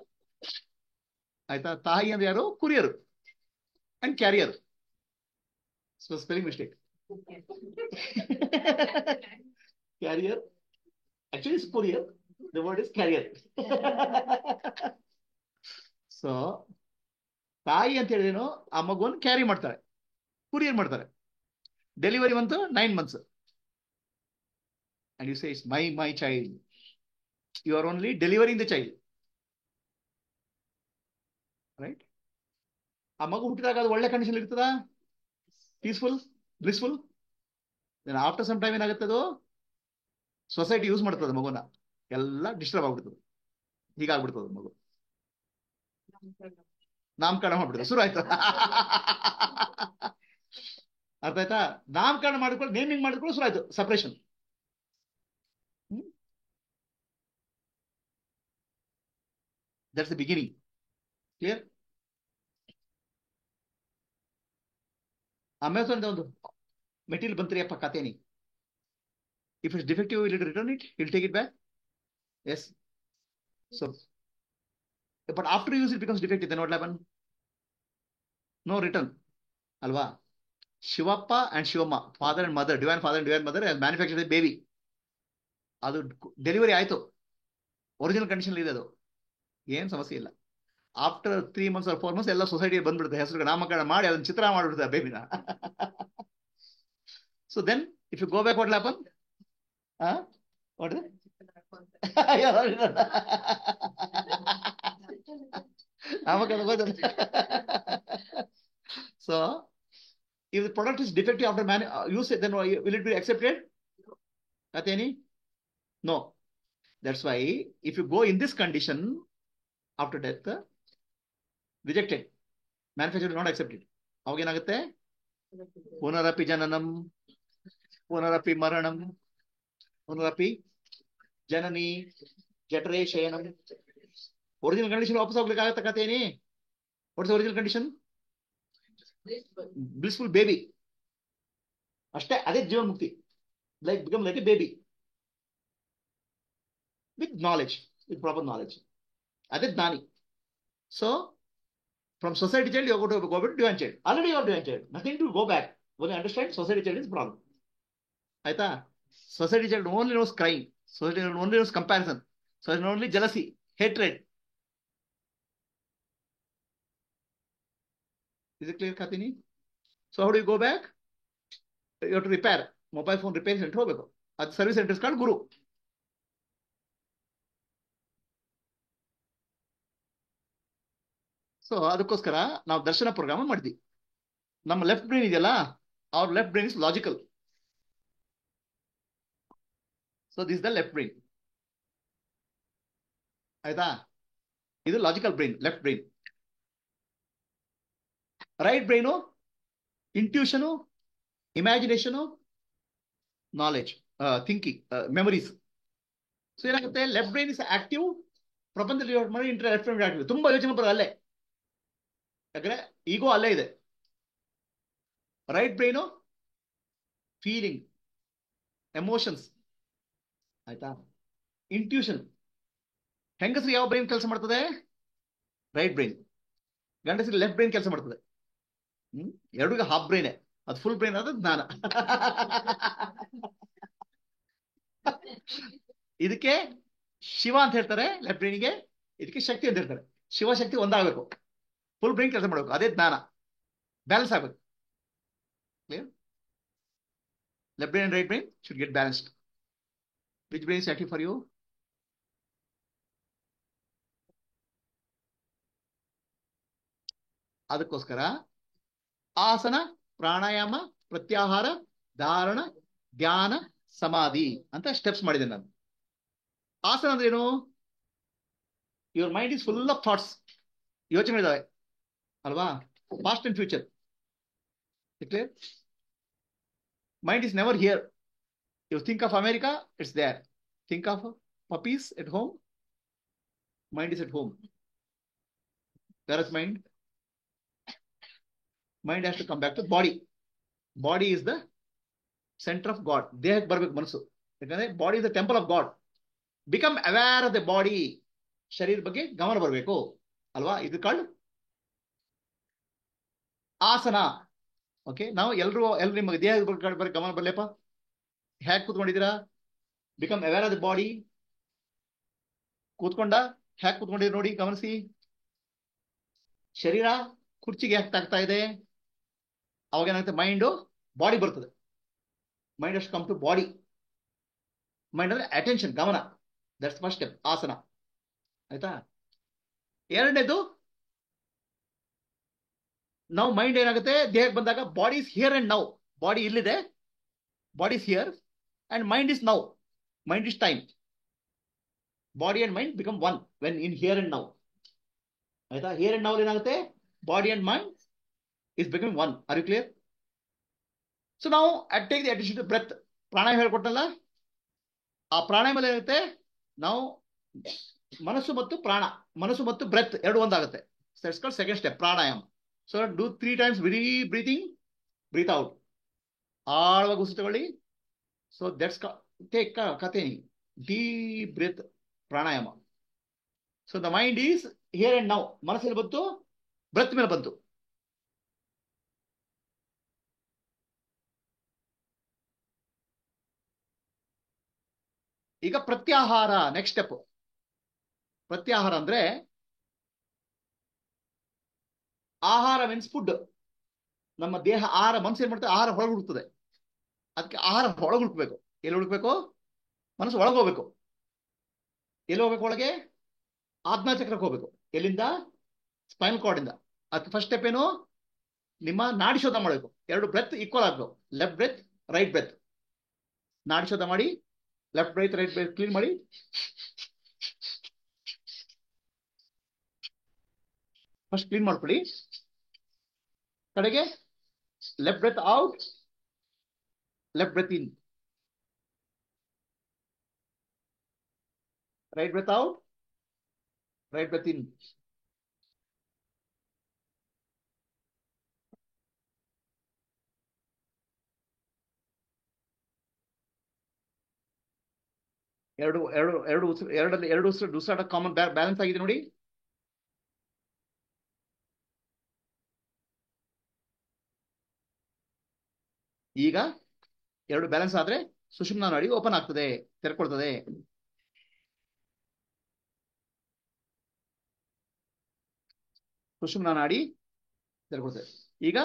ಆಯ್ತಾ? ತಾಯಿ ಅಂದ್ರೆ ಯಾರು? courier and carrier. So spelling mistake. Carrier. Actually, it's courier. The word is carrier. So ತಾಯಿ ಅಂತ ಹೇಳಿದೇನು, ಆ ಮಗುವನ್ನು ಕ್ಯಾರಿ ಮಾಡ್ತಾರೆ, ಕುರಿಯರ್ ಮಾಡ್ತಾರೆ. ಡೆಲಿವರಿ ಬಂತು 9 months. And you say, it's my child. You are only delivering the child. Right? ಆ ಮಗು ಹುಟ್ಟಿದಾಗ ಅದು ಒಳ್ಳೆ ಕಂಡೀಷನ್ ಇರ್ತದ, peaceful, blissful. Then after some time ಏನಾಗುತ್ತೆ, ಅದು ಸೊಸೈಟಿ ಯೂಸ್ ಮಾಡ್ತದೆ ಮಗುನ, ಎಲ್ಲ ಡಿಸ್ಟರ್ಬ್ ಆಗ್ಬಿಡ್ತದೆ. ಹೀಗಾಗ್ಬಿಡ್ತದೆ ಮಗು, ನಾಮಕರಣ ಮಾಡ್ಬಿಡ್ತದೆ, ಶುರು ಆಯ್ತು. ಅರ್ಥ ಆಯ್ತಾ? ನಾಮಕರಣ ಮಾಡಿಕೊಂಡು ನೇಮಿಂಗ್ ಮಾಡಿಕೊಂಡು ಶುರು ಆಯ್ತು separation. That's the beginning. Clear? Amazon ಒಂದು ಮೆಟೀರಿಯಲ್ ಬಂತ್ರಿ ಅಪ್ಪ ಕತೇನಿ. If it's defective, will it return it? He'll take it back? Yes. So, but after use it becomes defective, then what will happen? No return. Alva. Shivappa and Shivamma, father and mother, divine father and divine mother, has manufactured a baby. ಅದು delivery ಆಯ್ತು, original condition ಇದೆ, ಅದು ಏನ್ ಸಮಸ್ಯೆ ಇಲ್ಲ. After 3 months or 4 months ಎಲ್ಲ society ಬಂದ್ಬಿಡುತ್ತೆ, ಹೆಸರು ನಾಮಕರಣ ಮಾಡಿ ಅದನ್ನ ಚಿತ್ರ ಮಾಡಿಬಿಡುತ್ತೆ ಆ ಬೇಬಿನ. So then if you go back what will happen? What is it? So, if the product is defective after use, then will it be accepted? Kateni? No. That's why if you go in this condition after death, rejected, manufacturer not accepted. Avagénagutte? Punarapi jananam, punarapi maranam, punarapi ಜನನಿ ಜಠರೇ ಶಯನಂ. Original condition ವಾಪಸ್ ಹೋಗ್ಲಿಕ್ಕೆ ಆಗತ್ತ ಕಥೇನಿ? What's original condition? Blissful baby ಅಷ್ಟೇ. ಅದೇ ಜೀವನ್ ಮುಕ್ತಿ. Like become like a baby with knowledge, with proper knowledge. ಅದೇ ಜ್ಞಾನಿ. So from society child you go bit divine child. Already you are divine child, nothing to go back. Only understand society child is problem. ಆಯ್ತಾ? Society child only knows crime. Society only knows comparison. Society only jealousy, hatred. Is it clear, Katini? So how do you go back? You have to repair. Mobile phone repair center ಹೋಗಬೇಕು. ಅದು service centre is called Guru. So ಅದಕ್ಕೋಸ್ಕರ ನಾವು ದರ್ಶನ program ಮಾಡಿದ್ವಿ. ನಮ್ಮ left brain ಇದೆಯಲ್ಲ, our left brain is logical. So this is the left brain. ಆಯ್ತಾ? ಇದು logical brain, left brain. Right brain intuition, imagination, knowledge, thinking, memories. So ಏನಾಗುತ್ತೆ, left brain is active. ಪ್ರಪಂಚದಲ್ಲಿ ಮಾಡಿ ಲೆಫ್ಟ್ ಬ್ರೈನ್ ಆಕ್ಟಿವ್. ತುಂಬಾ ಯೋಚನೆ ಬರೋದು ಅಲ್ಲೇ, ಯಾಕಂದ್ರೆ ಈಗೋ ಅಲ್ಲೇ ಇದೆ. Right brain feeling, emotions. ಆಯ್ತಾ? ಇಂಟ್ಯೂಷನ್. ಹೆಂಗಸರು ಯಾವ ಬ್ರೈನ್ ಕೆಲಸ ಮಾಡ್ತದೆ? Right brain. ಗಂಡಸರಿಗೆ ಲೆಫ್ಟ್ ಬ್ರೈನ್ ಕೆಲಸ ಮಾಡ್ತದೆ. ಎರಡಿಗೆ ಹಾಫ್ ಬ್ರೈನ್, ಅದು ಫುಲ್ ಬ್ರೈನ್ ಆದ ಜ್ಞಾನ. ಇದಕ್ಕೆ ಶಿವ ಅಂತ ಹೇಳ್ತಾರೆ ಲೆಫ್ಟ್ ಬ್ರೈನ್ಗೆ, ಇದಕ್ಕೆ ಶಕ್ತಿ ಅಂತ ಹೇಳ್ತಾರೆ. ಶಿವ ಶಕ್ತಿ ಒಂದಾಗಬೇಕು, ಫುಲ್ ಬ್ರೈನ್ ಕೆಲಸ ಮಾಡಬೇಕು, ಅದೇ ಜ್ಞಾನ. ಬ್ಯಾಲೆನ್ಸ್ ಆಗಬೇಕು. Left brain and right brain should get balanced. Which brain is active for you? ಅದಕ್ಕೋಸ್ಕರ ಆಸನ, ಪ್ರಾಣಾಯಾಮ, ಪ್ರತ್ಯಾಹಾರ, ಧಾರಣ, ಧ್ಯಾನ, ಸಮಾಧಿ ಅಂತ ಸ್ಟೆಪ್ಸ್ ಮಾಡಿದೆ ನಾನು. ಆಸನ ಅಂದ್ರೆ ಏನು? Your mind is full of thoughts, ಯೋಚನೆಗಳಿದಾವೆ ಅಲ್ವಾ? Past and future. Clear? Mind is never here. You think of America, it's there. Think of puppies at home, mind is at home. Where is mind? Mind has to come back to body. Body is the center of God. ದೇಹಕ್ಕೆ ಬರ್ಬೇಕು ಮನಸ್ಸು, ಯಾಕಂದ್ರೆ body is the temple of god. Become aware of the body. ಶರೀರ ಬಗ್ಗೆ ಗಮನ ಬರಬೇಕು ಅಲ್ವಾ? ಇದು ಕಾಲ್ಡ್ ಆಸನ. ಓಕೆ, ನಾವು ಎಲ್ಲರೂ ನಿಮಗೆ ದೇಹದ ಬಗ್ಗೆ ಗಮನ ಬರ್ಲಪ್ಪ. ಹೇಗೆ ಕೂತ್ಕೊಂಡಿದ್ದೀರಾ? Become aware of the body. ಕೂತ್ಕೊಂಡ ಹೇಗೆ ಕೂತ್ಕೊಂಡಿದ್ದೀರಿ ನೋಡಿ, ಗಮನಿಸಿ. ಶರೀರ ಕುರ್ಚಿಗೆ ಹೇಗೆ ತಾಗ್ತಾ ಇದೆ? ಅವಾಗ ಏನಾಗುತ್ತೆ, ಮೈಂಡು ಬಾಡಿ ಬರ್ತದೆ. ಮೈಂಡ್ ಅಷ್ಟು ಕಮ್ ಟು ಬಾಡಿ. ಮೈಂಡ್ ಅಂದ್ರೆ ಅಟೆನ್ಷನ್, ಗಮನ. That's first step, asana. ಆಯ್ತಾ? ಎರಡನೇದು, ನಾವು ಮೈಂಡ್ ಏನಾಗುತ್ತೆ ದೇಹಕ್ಕೆ ಬಂದಾಗ, body is here and now. Body ಇಲ್ಲಿದೆ, body is here and mind is now. Mind is time. Body and mind become one when in here and now. ಆಯ್ತಾ? Here and now ಏನಾಗುತ್ತೆ, body and mind is becoming one. Are you clear? So ನಾವು take the attention to breath. ಪ್ರಾಣಾಯಾಮ ಹೇಳ್ಕೊಟ್ಟಲ್ಲ, ಆ ಪ್ರಾಣಾಯಾಮದಲ್ಲಿ ಏನಿರುತ್ತೆ, ನಾವು ಮನಸ್ಸು ಮತ್ತು ಪ್ರಾಣ, ಮನಸ್ಸು ಮತ್ತು ಬ್ರೆತ್ ಎರಡು ಒಂದಾಗುತ್ತೆ. So it's called second step pranayama. So do 3 times very breathing, breath out, ಆಳವಾಗಿ ಉಸಿರು ತಗೊಳ್ಳಿ. ಸೊ ದಟ್ಸ್ ಟೇಕ್ ಕಥೆ deep breath pranayama. So the mind is here and now. ಮನಸ್ಸಲ್ಲಿ ಬಂತು, ಬ್ರೆತ್ ಮೇಲೆ ಬಂತು. ಈಗ ಪ್ರತ್ಯಾಹಾರ ನೆಕ್ಸ್ಟ್ ಸ್ಟೆಪ್. ಪ್ರತ್ಯಾಹಾರ ಅಂದ್ರೆ ಆಹಾರ ಮೀನ್ಸ್ ಫುಡ್. ನಮ್ಮ ದೇಹ ಆಹಾರ, ಮನಸ್ಸು ಏನ್ ಮಾಡ್ತದೆ, ಆಹಾರ ಹೊರಗೆ ಹುಡುಕ್ತದೆ. ಅದಕ್ಕೆ ಆಹಾರ ಒಳಗೆ ಹುಡುಕ್ಬೇಕು. ಎಲ್ಲಿ ಹುಡುಕ್ಬೇಕು? ಮನಸ್ಸು ಒಳಗೆ ಹೋಗ್ಬೇಕು. ಎಲ್ಲಿ ಹೋಗ್ಬೇಕು? ಒಳಗೆ ಆಜ್ಞಾ ಚಕ್ರಕ್ಕೆ ಹೋಗ್ಬೇಕು. ಎಲ್ಲಿಂದ? ಸ್ಪೈನಲ್ ಕಾರ್ಡ್ ಇಂದ. ಅದಕ್ಕೆ ಫಸ್ಟ್ ಸ್ಟೆಪ್ ಏನು? ನಿಮ್ಮ ನಾಡಿ ಶೋಧ ಮಾಡಬೇಕು. ಎರಡು ಬ್ರೆತ್ ಈಕ್ವಲ್ ಆಗಬೇಕು. Left breath, right breath. ನಾಡಿ ಶೋಧ ಮಾಡಿ, left breath right breath clean ಮಾಡಿ. ಫಸ್ಟ್ ಕ್ಲೀನ್ ಮಾಡ್ಕೊಳ್ಳಿ. ಕಡೆಗೆ left breath out, left breath in, right breath out, right breath in. ಎರಡು ಎರಡು ಎರಡು ಉಸಿರು, ಎರಡು ಉಸಿರು ಉಸಿರಾಟ ಕಾಮನ್ ಬ್ಯಾಲೆನ್ಸ್ ಆಗಿದೆ ನೋಡಿ. ಈಗ ಎರಡು ಬ್ಯಾಲೆನ್ಸ್ ಆದ್ರೆ ಸುಷುಮ್ನಾ ನಾಡಿ ಓಪನ್ ಆಗ್ತದೆ, ತೆರ್ಕೊಳ್ತದೆ. ಸುಷುಮ್ನಾ ನಾಡಿ ತೆರ್ಕೊಳ್ತದೆ. ಈಗ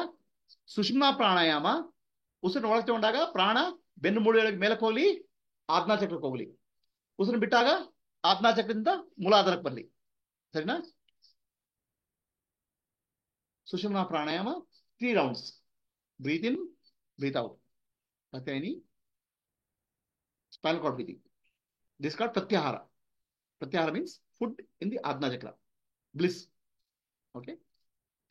ಸುಷುಮ್ನಾ ಪ್ರಾಣಾಯಾಮ, ಉಸಿರು ಒಳಗೆ ತಗೊಂಡಾಗ ಪ್ರಾಣ ಬೆನ್ನು ಮೂಳೆಯೊಳಗೆ ಮೇಲಕ್ಕೆ ಹೋಗ್ಲಿ, ಆಜ್ಞಾ ಚಕ್ರಕ್ಕೆ ಹೋಗ್ಲಿ. ಉಸಿರು ಬಿಟ್ಟಾಗ ಆಜ್ಞಾ ಚಕ್ರದಿಂದ ಮೂಲಾಧಾರಕ್ಕೆ ಬರಲಿ. ಸರಿನಾ? Sushumna pranayama 3 rounds. Breath in, breath out. ಮತ್ತೆ spinal cord breathing. This called pratyahara. Pratyahara means food in the ajna chakra, bliss. Okay,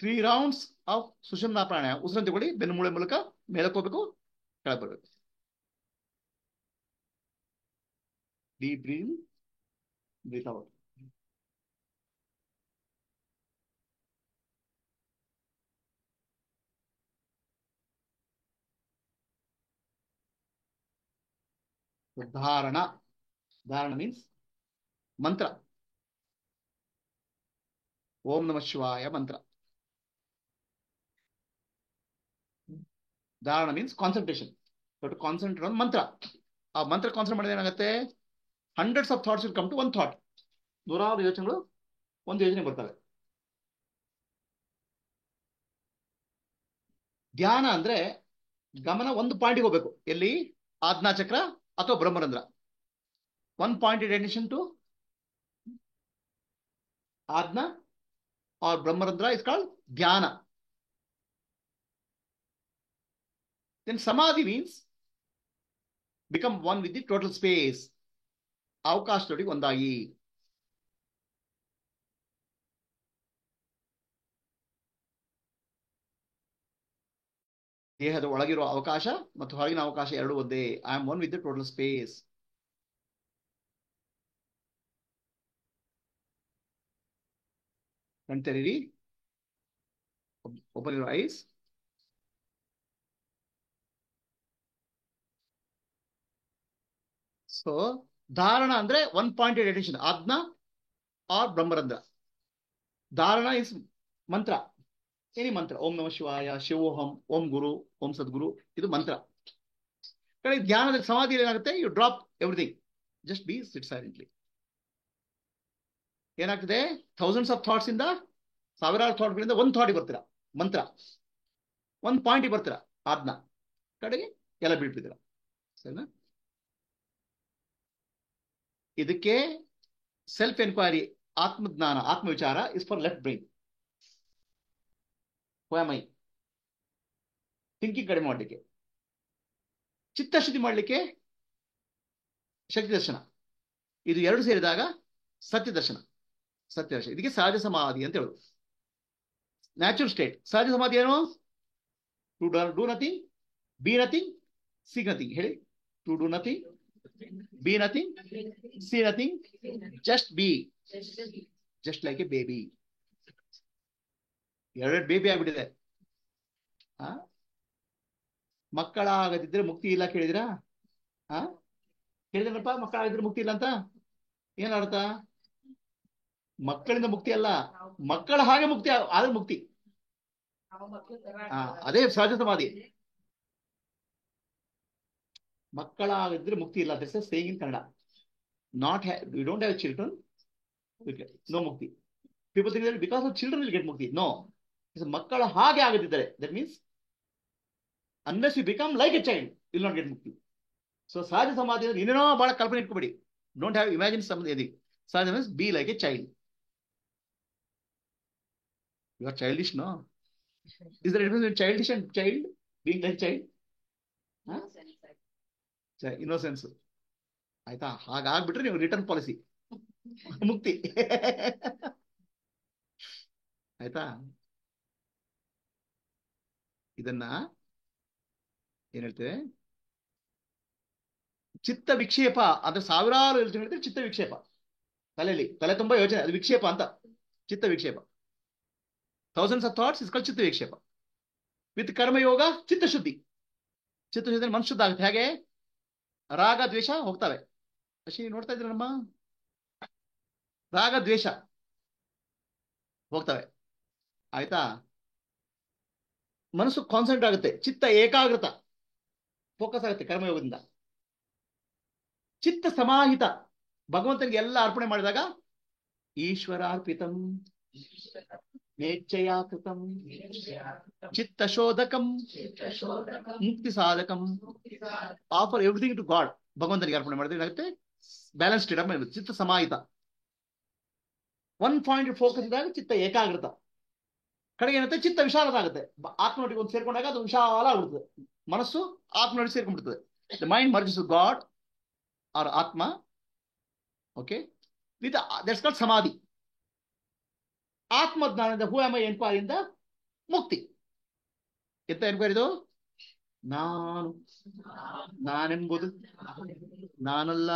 3 rounds of sushumna pranayama. ಉಸಿರನ್ನು ತಗೊಳ್ಳಿ, ಬೆನ್ನು ಮೂಳೆ ಮೂಲಕ ಮೇಲಕ್ಕೆ ಹೋಗ್ಬೇಕು, ಕೆಳಗೆ ಬರಬೇಕು. Deep breath, breath out. Dharana. Dharana means ಮಂತ್ರ. ಓಂ ನಮಃ ಶಿವಾಯ ಮಂತ್ರ. ಧಾರಣ ಮೀನ್ಸ್ ಕಾನ್ಸಂಟ್ರೇಷನ್. ಕಾನ್ಸಂಟ್ರೇಟ್ ಆನ್ ಮಂತ್ರ. ಆ ಮಂತ್ರ ಕಾನ್ಸಂಟ್ರೇಟ್ ಮಾಡಿದ್ರೆ ಏನಾಗುತ್ತೆ? Hundreds of thoughts will come to one thought. ನೂರಾರು ಯೋಚನೆಗಳು ಒಂದು ಯೋಚನೆ ಬರ್ತವೆ. ಧ್ಯಾನ ಅಂದ್ರೆ ಗಮನ ಒಂದು ಪಾಯಿಂಟ್ಗೆ ಹೋಗ್ಬೇಕು. ಎಲ್ಲಿ? ಆಜ್ಞಾ ಚಕ್ರ ಅಥವಾ ಬ್ರಹ್ಮರಂಧ್ರ. One point attention to ajna or brahmarandra is called dhyana. Then samadhi means become one with the total space. ಅವಕಾಶದೊಳಗೆ ಒಂದಾಗಿ. ದೇಹದ ಒಳಗಿರುವ ಅವಕಾಶ ಮತ್ತು ಹೊರಗಿನ ಅವಕಾಶ ಎರಡು ಒಂದೇ. I am one with the total space. ಕಣ್ತೆರೀರಿ. Open your eyes. ಸೊ ಧಾರಣ ಅಂದ್ರೆ one pointed attention, ajna or brahmarandhra. Dharana is ಮಂತ್ರ, ಎನಿ ಮಂತ್ರ. ಓಂ ನಮಃ ಶಿವಾಯ, ಶಿವೋಹಂ, ಓಂ ಗುರು, ಓಂ ಸದ್ಗುರು, ಇದು ಮಂತ್ರ. ಕಡೆ ಧ್ಯಾನದಲ್ಲಿ ಸಮಾಧಿಯಲ್ಲಿ ಏನಾಗುತ್ತೆ? You drop everything, just be sit silently. ಏನಾಗ್ತದೆ? ಥೌಸಂಡ್ಸ್ ಆಫ್ ಥಾಟ್ಸ್ ಇಂದ, ಸಾವಿರಾರು ಥಾಟ್ಗಳಿಂದ ಒಂದು ಥಾಟಿಗೆ ಬರ್ತೀರಾ, ಮಂತ್ರ. ಒಂದು ಪಾಯಿಂಟಿಗೆ ಬರ್ತೀರಾ, ಆಜ್ಞಾ. ಕಡೆಗೆ ಎಲ್ಲ ಬಿಟ್ಬಿಡ್ತೀರಾ. ಸರಿನಾ? ಇದಕ್ಕೆ ಸೆಲ್ಫ್ ಎನ್ಕ್ವೈರಿ, ಆತ್ಮಜ್ಞಾನ, ಆತ್ಮವಿಚಾರ is for left brain. My thinking ಕಡಿಮೆ ಮಾಡಲಿಕ್ಕೆ, ಚಿತ್ತಶುದ್ಧಿ ಮಾಡಲಿಕ್ಕೆ ಶಕ್ತಿ ದರ್ಶನ. ಇದು ಎರಡು ಸೇರಿದಾಗ ಸತ್ಯ ದರ್ಶನ. ಸತ್ಯ ದರ್ಶನ, ಇದಕ್ಕೆ ಸಹಜ ಸಮಾಧಿ ಅಂತ ಹೇಳುದು. Natural state. ಸಹಜ ಸಮಾಧಿ ಏನು? To do nothing, be nothing, see nothing. ಹೇಳಿ. To do nothing, be nothing, see nothing, just be, just like a baby. ಎರಡೆರಡು ಬೇಬಿ ಆಗ್ಬಿಟ್ಟಿದೆ. ಆ ಮಕ್ಕಳಾಗದಿದ್ರೆ ಮುಕ್ತಿ ಇಲ್ಲ ಕೇಳಿದಿರಾ? ಆ ಕೇಳಿದ್ರಪ್ಪ, ಮಕ್ಕಳಾಗಿದ್ರೆ ಮುಕ್ತಿ ಇಲ್ಲ ಅಂತ. ಏನ್ ಅರ್ಥ? ಮಕ್ಕಳಿಂದ ಮುಕ್ತಿ ಅಲ್ಲ, ಮಕ್ಕಳ ಹಾಗೆ ಮುಕ್ತಿ ಆದ್ರೆ ಮುಕ್ತಿ. ಅದೇ ಸಹಜ ಸಮಾಧಿ. ಮಕ್ಕಳಾಗಿದ್ರೆ ಮುಕ್ತಿ ಇಲ್ಲ. This is saying in Kannada. Not you don't have children, no mukti. People think that because of children will get mukti. No, ಮಕ್ಕಳ ಹಾಗೆ ಆಗದಿದ್ದರೆ, that means unless you become like a child, you will not get mukti. So ಸಹಜ ಸಮಾಧಿ ಅಂದ್ರೆ ಇನ್ನೇನೋ ಬಹಳ ಕಲ್ಪನೆ ಇಟ್ಕೊಬೇಡಿ. Don't have imagine something. Sahaja means be like a child. You are childish, no? Is the difference between childish and child being like child? Innocence. ಆಯ್ತಾ? ಹಾಗಾಗ್ಬಿಟ್ರೆ ನೀವು ರಿಟರ್ನ್ ಪಾಲಿಸಿ ಮುಕ್ತಿ. ಆಯ್ತಾ? ಇದನ್ನ ಏನ್ ಹೇಳ್ತೇವೆ? ಚಿತ್ತ ವಿಕ್ಷೇಪ. ಅಂದ್ರೆ ಸಾವಿರಾರು ಹೇಳ್ತಾರೆ ಚಿತ್ತ ವಿಕ್ಷೇಪ. ತಲೆಯಲ್ಲಿ ತಲೆ ತುಂಬಾ ಯೋಚನೆ, ಅದು ವಿಕ್ಷೇಪ ಅಂತ. ಚಿತ್ತ ವಿಕ್ಷೇಪ. Thousands of thoughts is called ಚಿತ್ತ ವಿಕ್ಷೇಪ. ವಿತ್ ಕರ್ಮಯೋಗ ಚಿತ್ತಶುದ್ಧಿ. ಚಿತ್ತಶುದ್ಧಿ ಮನಸ್ಸು ಶುದ್ಧ ಆಗುತ್ತೆ. ಹೇಗೆ? ರಾಗ ದ್ವೇಷ ಹೋಗ್ತವೆ. ಅಶ್ವಿನಿ ನೋಡ್ತಾ ಇದ್ರೆ ನಮ್ಮ ರಾಗ ದ್ವೇಷ ಹೋಗ್ತವೆ. ಆಯ್ತಾ? ಮನಸ್ಸು ಕಾನ್ಸಂಟ್ರೇಟ್ ಆಗುತ್ತೆ, ಚಿತ್ತ ಏಕಾಗ್ರತ, ಫೋಕಸ್ ಆಗುತ್ತೆ ಕರ್ಮಯೋಗದಿಂದ. ಚಿತ್ತ ಸಮಾಹಿತ, ಭಗವಂತನಿಗೆ ಎಲ್ಲ ಅರ್ಪಣೆ ಮಾಡಿದಾಗ ಈಶ್ವರಾರ್ಪಿತಂ ನೇಚ್ಛಯಾಕೃತಂ ಚಿತ್ತ ಶೋಧಕಂ ಮುಕ್ತಿ ಸಾಧಕಂ. Offer everything to God. ಭಗವಂತನಿಗೆ ಅರ್ಪಣೆ ಮಾಡಿದ್ರೆ ಏನಾಗುತ್ತೆ? ಬ್ಯಾಲೆನ್ಸ್ ಸ್ಟೇಟ್ ಆಫ್ ಚಿತ್ತ ಸಮಾಹಿತ. ಒನ್ ಪಾಯಿಂಟ್ ಫೋಕಸ್ ಇದ್ದಾಗ ಚಿತ್ತ ಏಕಾಗ್ರತ. ಕಡೆಗೆ ಏನಂತೆ? ಚಿತ್ತ ವಿಶಾಲದ ಆಗುತ್ತೆ. ಆತ್ಮನೊಟ್ಟಿಗೆ ಒಂದು ಸೇರ್ಕೊಂಡಾಗ ಅದು ವಿಶಾಲ ಆಗ್ಬಿಡ್ತದೆ. ಮನಸ್ಸು ಆತ್ಮನೊಟ್ಟಿಗೆ ಸೇರ್ಕೊಂಡ್ಬಿಡ್ತದೆ. The mind merges to God or atma. Okay, with that's called samadhi. ಆತ್ಮಜ್ಞಾನದ ಹೂ ಆಮ್ ಐ ಎನ್ಕ್ವೈರಿಯಿಂದ ಮುಕ್ತಿ. ಎಂತ ಎನ್ಕ್ವೈರಿದು? ನಾನೆಂಬುದು ನಾನಲ್ಲ,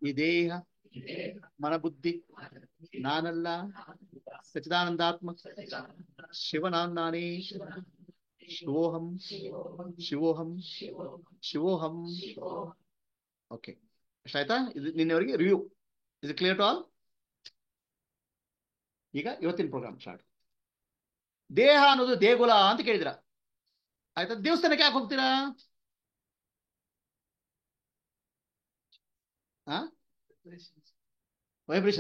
ಈ ದೇಹ ಮನಬುದ್ಧಿ ನಾನಲ್ಲ, ಸಚಿದಾನಂದಾತ್ಮ ಶಿವನಾನೇ, ಶಿವೋಹಂ ಶಿವೋಹಂ ಶಿವೋಹಂ. ಓಕೆ, ಅಷ್ಟಾಯ್ತಾ? ಇದು ನಿನ್ನೆವರೆಗೆ review. Is clear to all? ಈಗ ಇವತ್ತಿನ ಪ್ರೋಗ್ರಾಮ್ ಸ್ಟಾರ್ಟ್. ದೇಹ ಅನ್ನೋದು ದೇಗುಲ ಅಂತ ಕೇಳಿದ್ರ? ಆಯ್ತಾ? ದೇವಸ್ಥಾನಕ್ಕೆ ಯಾಕೆ ಹೋಗ್ತೀರಾ? ವೈಬ್ರೇಷನ್